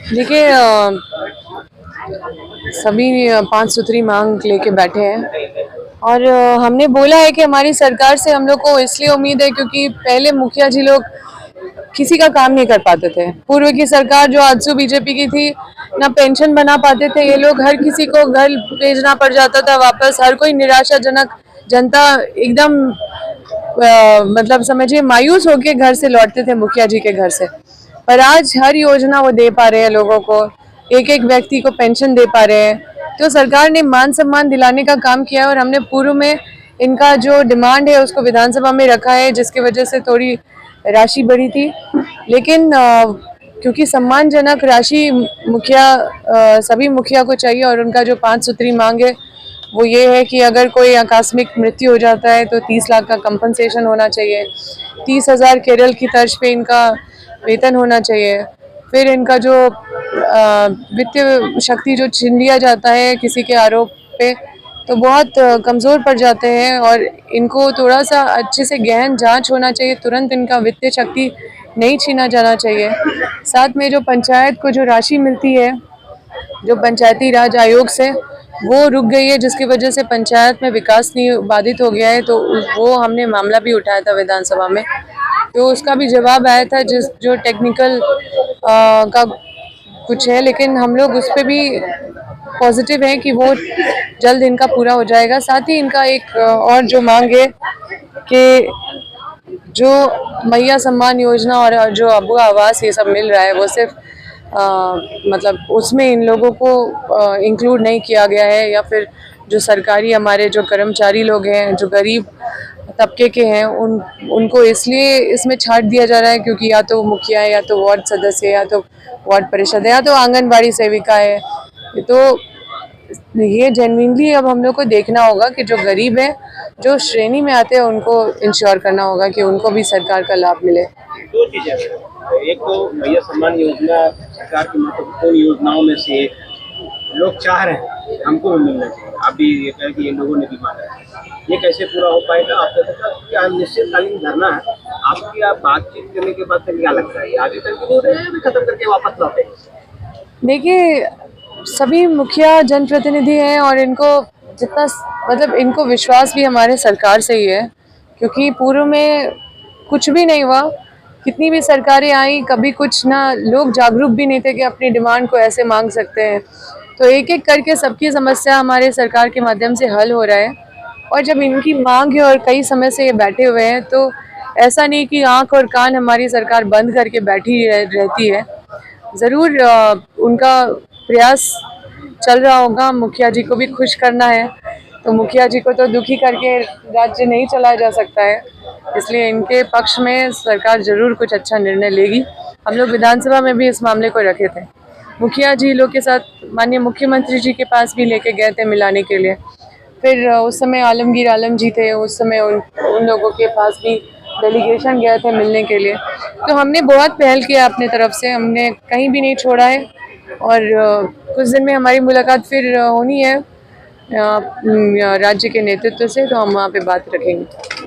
देखिए सभी 5 सूत्री मांग लेके बैठे हैं और हमने बोला है कि हमारी सरकार से हम लोग को इसलिए उम्मीद है क्योंकि पहले मुखिया जी लोग किसी का काम नहीं कर पाते थे। पूर्व की सरकार जो आजसू बीजेपी की थी, ना पेंशन बना पाते थे ये लोग, हर किसी को घर भेजना पड़ जाता था वापस, हर कोई निराशाजनक जनता एकदम मतलब समझिए मायूस होके घर से लौटते थे मुखिया जी के घर से। पर आज हर योजना वो दे पा रहे हैं लोगों को, एक एक व्यक्ति को पेंशन दे पा रहे हैं। तो सरकार ने मान सम्मान दिलाने का काम किया है और हमने पूर्व में इनका जो डिमांड है उसको विधानसभा में रखा है, जिसकी वजह से थोड़ी राशि बढ़ी थी। लेकिन क्योंकि सम्मानजनक राशि सभी मुखिया को चाहिए और उनका जो 5 सूत्री मांग है वो ये है कि अगर कोई आकस्मिक मृत्यु हो जाता है तो 30 लाख का कंपनसेशन होना चाहिए, 30,000 केरल की तर्ज पे इनका वेतन होना चाहिए। फिर इनका जो वित्तीय शक्ति जो छीन लिया जाता है किसी के आरोप पे, तो बहुत कमज़ोर पड़ जाते हैं और इनको थोड़ा सा अच्छे से गहन जांच होना चाहिए। तुरंत इनका वित्तीय शक्ति नहीं छीना जाना चाहिए। साथ में जो पंचायत को जो राशि मिलती है जो पंचायती राज आयोग से, वो रुक गई है, जिसकी वजह से पंचायत में विकास नहीं बाधित हो गया है। तो वो हमने मामला भी उठाया था विधानसभा में, तो उसका भी जवाब आया था जो टेक्निकल का कुछ है, लेकिन हम लोग उस पर भी पॉजिटिव हैं कि वो जल्द इनका पूरा हो जाएगा। साथ ही इनका एक और जो मांग है कि जो मैया सम्मान योजना और जो अबू आवास ये सब मिल रहा है वो सिर्फ मतलब उसमें इन लोगों को इंक्लूड नहीं किया गया है, या फिर जो सरकारी हमारे जो कर्मचारी लोग हैं जो गरीब तबके के हैं उनको इसलिए इसमें छाट दिया जा रहा है क्योंकि या तो मुखिया है, या तो वार्ड सदस्य है, या तो वार्ड परिषद है, या तो आंगनबाड़ी सेविका है। तो ये जेन्युइनली अब हम लोग को देखना होगा कि जो गरीब है, जो श्रेणी में आते हैं, उनको इंश्योर करना होगा कि उनको भी सरकार का लाभ मिले। दो चीजें हैं, एक तो मैया सम्मान योजना सरकार की महत्वपूर्ण योजनाओं में से एक, लोग चाह रहे हैं हमको भी मिलना चाहिए। आप भी ये कहें कि ये लोगों ने भी मांगा है, ये कैसे पूरा हो पाएगा? आपको पता है क्या निश्चितकालीन धरना है, आपकी आप बातचीत करने के बाद क्या लगता है, आगे कंटिन्यू रहे हैं खत्म करके वापस लौटे? देखिए सभी मुखिया जनप्रतिनिधि हैं और इनको जितना मतलब इनको विश्वास भी हमारे सरकार से ही है, क्योंकि पूर्व में कुछ भी नहीं हुआ। कितनी भी सरकारें आई, कभी कुछ ना, लोग जागरूक भी नहीं थे कि अपनी डिमांड को ऐसे मांग सकते हैं। तो एक एक करके सबकी समस्या हमारे सरकार के माध्यम से हल हो रहा है। और जब इनकी मांग है और कई समय से ये बैठे हुए हैं, तो ऐसा नहीं कि आंख और कान हमारी सरकार बंद करके बैठी रहती है। ज़रूर उनका प्रयास चल रहा होगा, मुखिया जी को भी खुश करना है। तो मुखिया जी को तो दुखी करके राज्य नहीं चलाया जा सकता है, इसलिए इनके पक्ष में सरकार ज़रूर कुछ अच्छा निर्णय लेगी। हम लोग विधानसभा में भी इस मामले को रखे थे, मुखिया जी लोग के साथ माननीय मुख्यमंत्री जी के पास भी लेके गए थे मिलाने के लिए। फिर उस समय आलमगीर आलम जी थे, उस समय उन लोगों के पास भी डेलीगेशन गए थे मिलने के लिए। तो हमने बहुत पहल किया अपने तरफ से, हमने कहीं भी नहीं छोड़ा है। और कुछ दिन में हमारी मुलाकात फिर होनी है राज्य के नेतृत्व से, तो हम वहाँ पे बात रखेंगे।